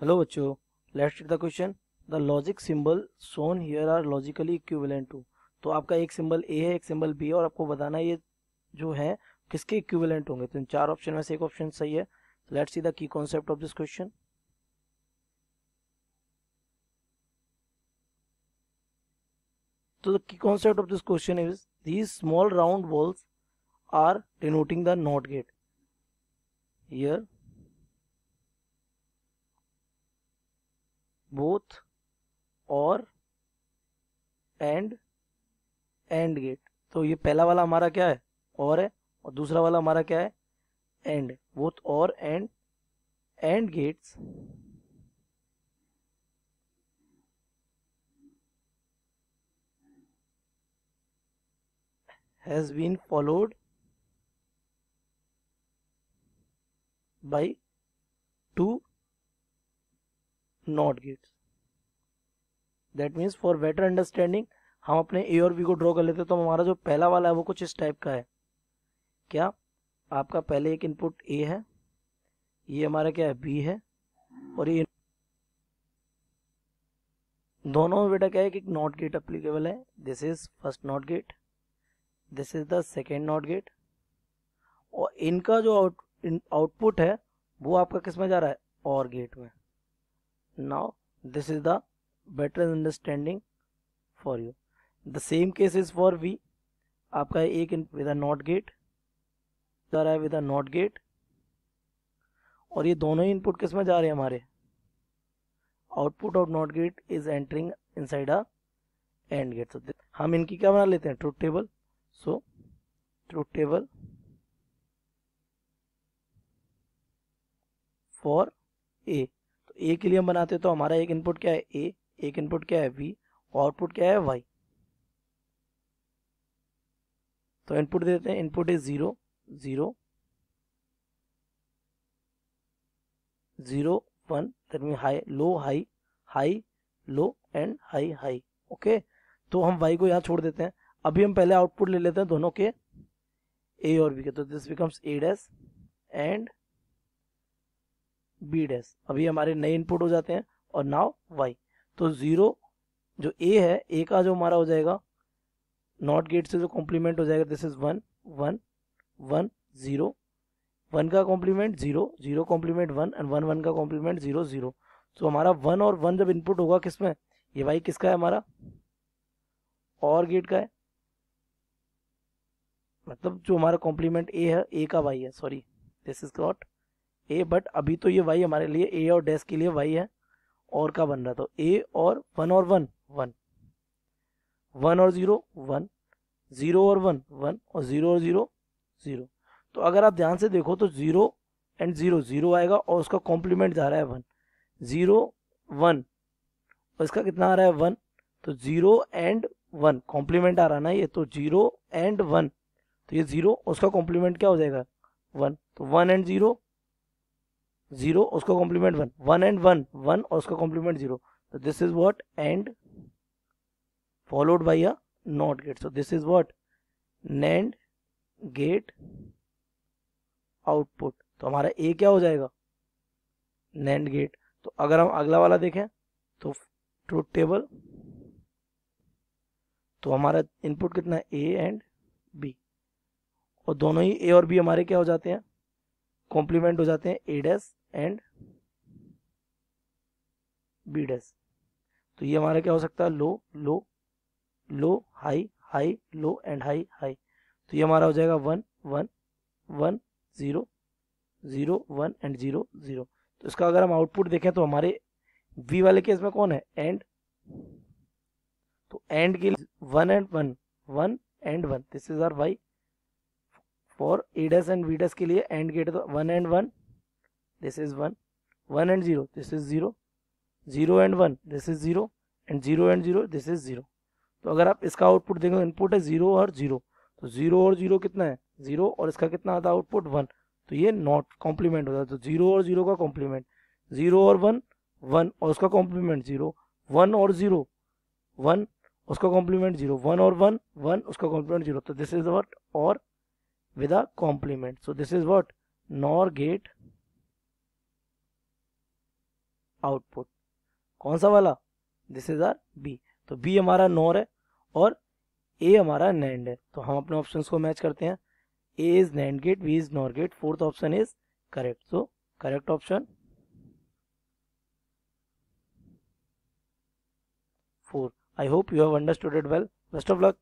Hello बच्चों, let's read the question. The logic symbol shown here are logically equivalent to. तो आपका एक symbol ए है, एक सिंबल बी है, और आपको बताना है ये जो है किसके इक्विवेलेंट होंगे। तो इन चार ऑप्शन में से एक ऑप्शन सही है। Let's see the key concept of this question. तो the key concept of this question is these small round balls are denoting the NOT gate. Here both OR and AND gate। तो ये पहला वाला हमारा क्या है, OR है, और दूसरा वाला हमारा क्या है, AND। both OR and AND gates has been followed by two NOT gates। That means for better understanding हम अपने ए और बी को ड्रॉ कर लेते हैं। तो हमारा जो पहला वाला है वो कुछ इस टाइप का है। क्या आपका पहले एक इनपुट ए है, ये हमारा क्या है, बी है, और ये दोनों में बेटा क्या है कि एक नॉट गेट अप्लीकेबल है। This is first not gate, this is the second not gate, और इनका जो आउटपुट है वो आपका किस में जा रहा है, और गेट में। Now this is the better understanding for you. The same case is for V. आपका एक विद अ नॉट गेट जा रहा है, विद अ नॉट गेट, और ये दोनों ही इनपुट किस में जा रहे हैं, हमारे output of not gate is entering inside a and gate. So हम इनकी क्या बना लेते हैं, truth table. So truth table for A. तो ए के लिए हम बनाते हैं, तो हमारा एक इनपुट क्या है, ए, एक इनपुट क्या है, वी, और आउटपुट क्या है, वाई। तो इनपुट देते हैं, input is 0 0 0 1। That mean high low high, high low and high high. Okay, तो हम वाई को यहाँ छोड़ देते हैं। अभी हम पहले आउटपुट ले लेते हैं दोनों के, ए और बी के। तो this becomes A dash and B dash. अभी हमारे नए इनपुट हो जाते हैं, और नाउ वाई। तो 0 जो ए है, ए का जो हमारा हो जाएगा नॉट गेट से जो कॉम्प्लीमेंट हो जाएगा, दिस इज 1 1 1 0। 1 का कॉम्प्लीमेंट 0 0 कॉम्प्लीमेंट 1 एंड 1 1 का कॉम्प्लीमेंट 0 0। सो हमारा 1 और 1 जब इनपुट होगा किसमें, ये वाई किसका है, हमारा और गेट का है। मतलब जो हमारा कॉम्प्लीमेंट ए है, ए का वाई है, sorry this is not a, but अभी तो ये वाई हमारे लिए, ए और डैश के लिए वाई है, और का बन रहा। तो ए और 1 और 1 1 1 और 0 1 0 और 1 1 और 0 और 0 0। तो अगर आप ध्यान से देखो तो 0 एंड 0 0 आएगा, और उसका कॉम्प्लीमेंट जा रहा है 1 0 1, और इसका कितना आ रहा है 1। तो 0 एंड 1 कॉम्प्लीमेंट आ रहा ना ये, तो 0 एंड 1, तो ये 0 उसका कॉम्प्लीमेंट क्या हो जाएगा 1। तो 1 एंड 0 0 उसका कॉम्प्लीमेंट 1, 1 एंड 1 1 और उसका कॉम्प्लीमेंट 0। तो this is what and followed by a NOT gate। So this is what NAND gate output। तो हमारा A क्या हो जाएगा, NAND gate। तो अगर हम अगला वाला देखें तो ट्रुथ टेबल, तो हमारा इनपुट कितना है, A एंड B, और दोनों ही A और B हमारे क्या हो जाते हैं, कॉम्प्लीमेंट हो जाते हैं, A dash and B dash. तो ये हमारा क्या हो सकता है, low low low high high low and high high. तो ये हमारा हो जाएगा 1 1 1 0 0 1 एंड 0 0। तो इसका अगर हम आउटपुट देखें तो हमारे वी वाले केस में कौन है, एंड। तो एंड के लिए 1 and 1 1 and 1, this is our Y. For A dash and B dash के लिए एंड गेट, तो 1 and 1 this is 1 1 and 0 this is 0 0 and 1 this is 0 and 0 and 0 this is 0। तो अगर आप इसका आउटपुट देखो, इनपुट है 0 और 0, तो 0 और 0 कितना है 0, और इसका कितना आता है आउटपुट 1। तो ये नॉट कॉम्प्लीमेंट होता है। तो 0 और 0 का कॉम्प्लीमेंट 0 और 1 1 और उसका कॉम्प्लीमेंट 0 1 और 0 1 उसका कॉम्प्लीमेंट 0 1 और 1 1 उसका कॉम्प्लीमेंट 0। तो this is what or with a complement. So this is what nor gate output. कौन सा वाला? This is our B. तो बी हमारा नॉर है और ए हमारा नैंड है, तो हम अपने ऑप्शंस को मैच करते हैं। A is NAND gate, B is NOR gate, fourth option is correct. So correct option 4। I hope you have understood it well. Best of luck.